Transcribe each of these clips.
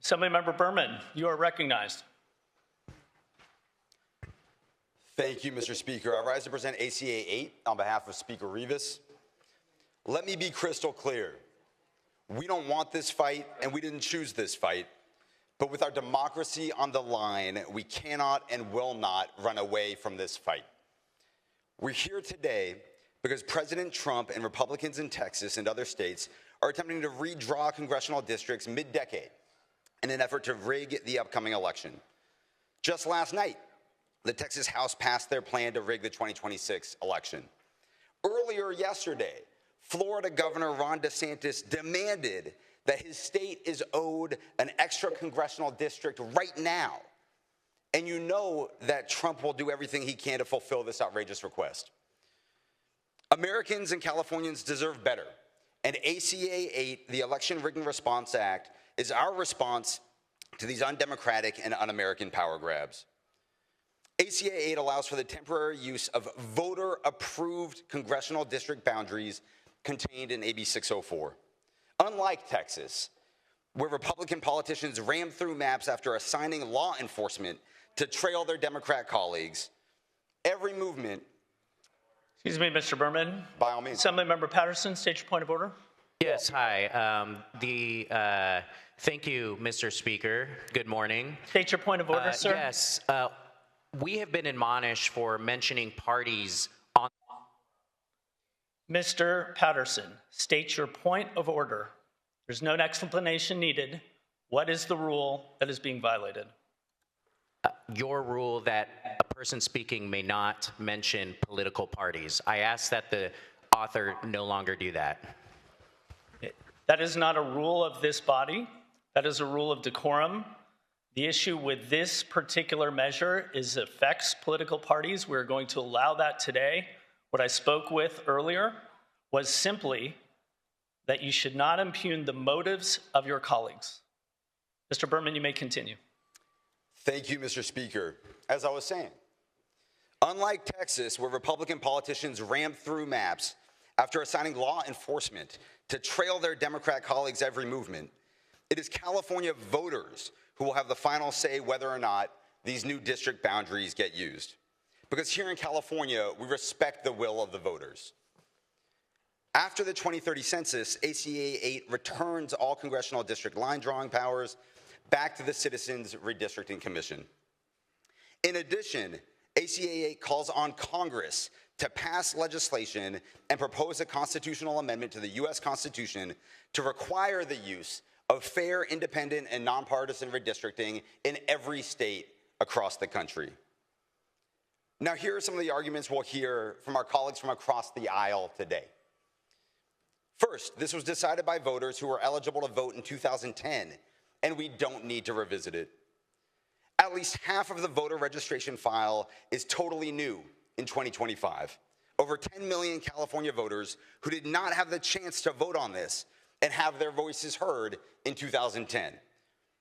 Assemblymember Berman, you are recognized. Thank you, Mr. Speaker. I rise to present ACA 8 on behalf of Speaker Rivas. Let me be crystal clear. We don't want this fight, and we didn't choose this fight. But with our democracy on the line, we cannot and will not run away from this fight. We're here today because President Trump and Republicans in Texas and other states are attempting to redraw congressional districts mid-decade in an effort to rig the upcoming election. Just last night, the Texas House passed their plan to rig the 2026 election. Earlier yesterday, Florida Governor Ron DeSantis demanded that his state is owed an extra congressional district right now. And you know that Trump will do everything he can to fulfill this outrageous request. Americans and Californians deserve better. And ACA 8, the Election Rigging Response Act, is our response to these undemocratic and un-American power grabs. ACA 8 allows for the temporary use of voter-approved congressional district boundaries contained in AB 604. Unlike Texas, where Republican politicians rammed through maps after assigning law enforcement to trail their Democrat colleagues, every movement... Excuse me, Mr. Berman. By all means. Assemblymember Patterson, state your point of order. Yes, hi. Thank you, Mr. Speaker. Good morning. State your point of order, sir. Yes, we have been admonished for mentioning parties on... Mr. Patterson, state your point of order. There's no explanation needed. What is the rule that is being violated? Your rule that a person speaking may not mention political parties. I ask that the author no longer do that. That is not a rule of this body. That is a rule of decorum. The issue with this particular measure is it affects political parties. We're going to allow that today. What I spoke with earlier was simply that you should not impugn the motives of your colleagues. Mr. Berman, you may continue. Thank you, Mr. Speaker. As I was saying, unlike Texas, where Republican politicians rammed through maps after assigning law enforcement to trail their Democrat colleagues' every movement, it is California voters who will have the final say whether or not these new district boundaries get used. Because here in California, we respect the will of the voters. After the 2030 census, ACA 8 returns all congressional district line drawing powers back to the Citizens Redistricting Commission. In addition, ACA 8 calls on Congress to pass legislation and propose a constitutional amendment to the U.S. Constitution to require the use of fair, independent, and nonpartisan redistricting in every state across the country. Now, here are some of the arguments we'll hear from our colleagues from across the aisle today. First, this was decided by voters who were eligible to vote in 2010, and we don't need to revisit it. At least half of the voter registration file is totally new in 2025. Over 10 million California voters who did not have the chance to vote on this and have their voices heard in 2010.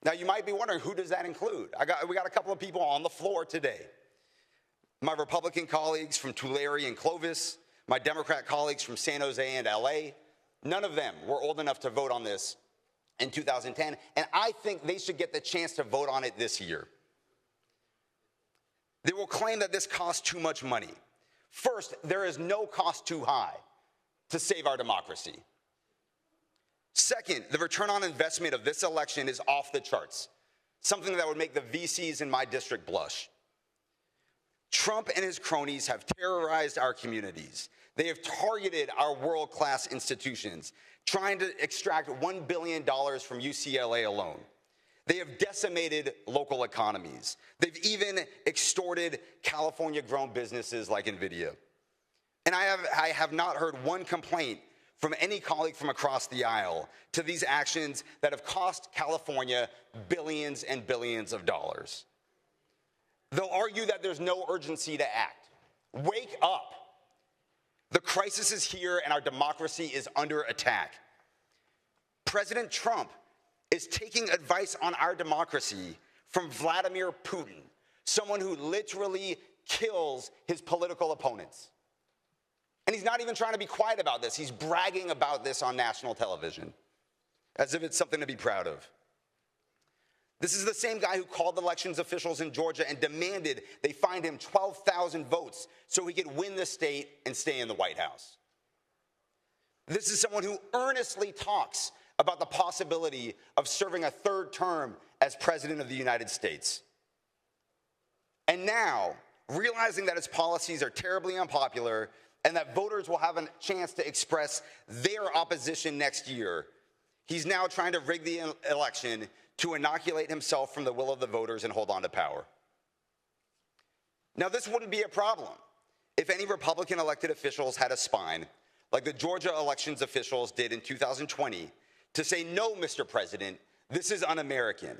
Now, you might be wondering, who does that include? We got a couple of people on the floor today. My Republican colleagues from Tulare and Clovis, my Democrat colleagues from San Jose and LA, none of them were old enough to vote on this in 2010, and I think they should get the chance to vote on it this year. They will claim that this costs too much money. First, there is no cost too high to save our democracy. Second, the return on investment of this election is off the charts, something that would make the VCs in my district blush. Trump and his cronies have terrorized our communities. They have targeted our world-class institutions, trying to extract $1 billion from UCLA alone. They have decimated local economies. They've even extorted California-grown businesses like NVIDIA. And I have not heard one complaint from any colleague from across the aisle to these actions that have cost California billions and billions of dollars. They'll argue that there's no urgency to act. Wake up. The crisis is here and our democracy is under attack. President Trump is taking advice on our democracy from Vladimir Putin, someone who literally kills his political opponents. And he's not even trying to be quiet about this. He's bragging about this on national television, as if it's something to be proud of. This is the same guy who called elections officials in Georgia and demanded they find him 12,000 votes so he could win the state and stay in the White House. This is someone who earnestly talks about the possibility of serving a third term as president of the United States. And now, realizing that his policies are terribly unpopular and that voters will have a chance to express their opposition next year, he's now trying to rig the election to inoculate himself from the will of the voters and hold on to power. Now, this wouldn't be a problem if any Republican elected officials had a spine, like the Georgia elections officials did in 2020, to say, no, Mr. President, this is un-American,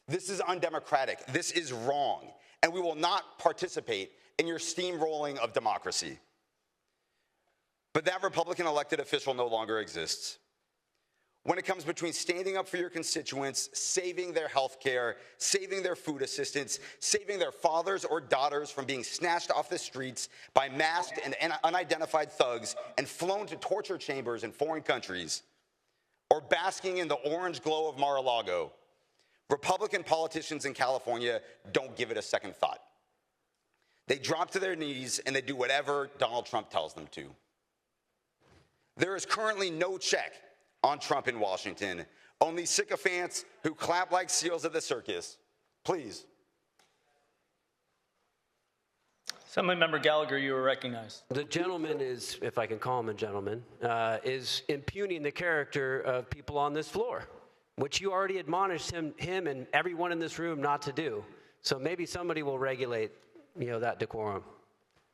this is undemocratic, this is wrong, and we will not participate in your steamrolling of democracy. But that Republican elected official no longer exists. When it comes between standing up for your constituents, saving their health care, saving their food assistance, saving their fathers or daughters from being snatched off the streets by masked and unidentified thugs and flown to torture chambers in foreign countries, or basking in the orange glow of Mar-a-Lago, Republican politicians in California don't give it a second thought. They drop to their knees and they do whatever Donald Trump tells them to. There is currently no check on Trump in Washington, only sycophants who clap like seals at the circus. Please. Assemblymember Gallagher, you are recognized. The gentleman is, if I can call him a gentleman, is impugning the character of people on this floor, which you already admonished him and everyone in this room not to do. So maybe somebody will regulate, that decorum.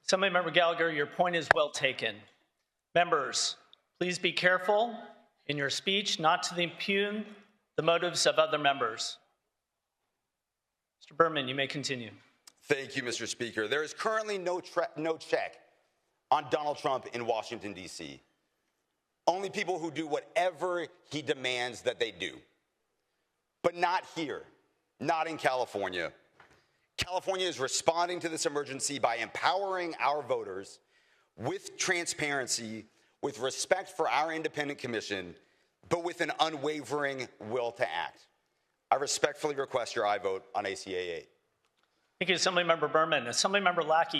Assemblymember Gallagher, your point is well taken. Members, please be careful in your speech not to impugn the motives of other members. Mr. Berman, you may continue. Thank you, Mr. Speaker. There is currently no check on Donald Trump in Washington, D.C. Only people who do whatever he demands that they do. But not here, not in California. California is responding to this emergency by empowering our voters with transparency, with respect for our independent commission, but with an unwavering will to act. I respectfully request your aye vote on ACA 8. Thank you, Assemblymember Berman. Assemblymember Lackey.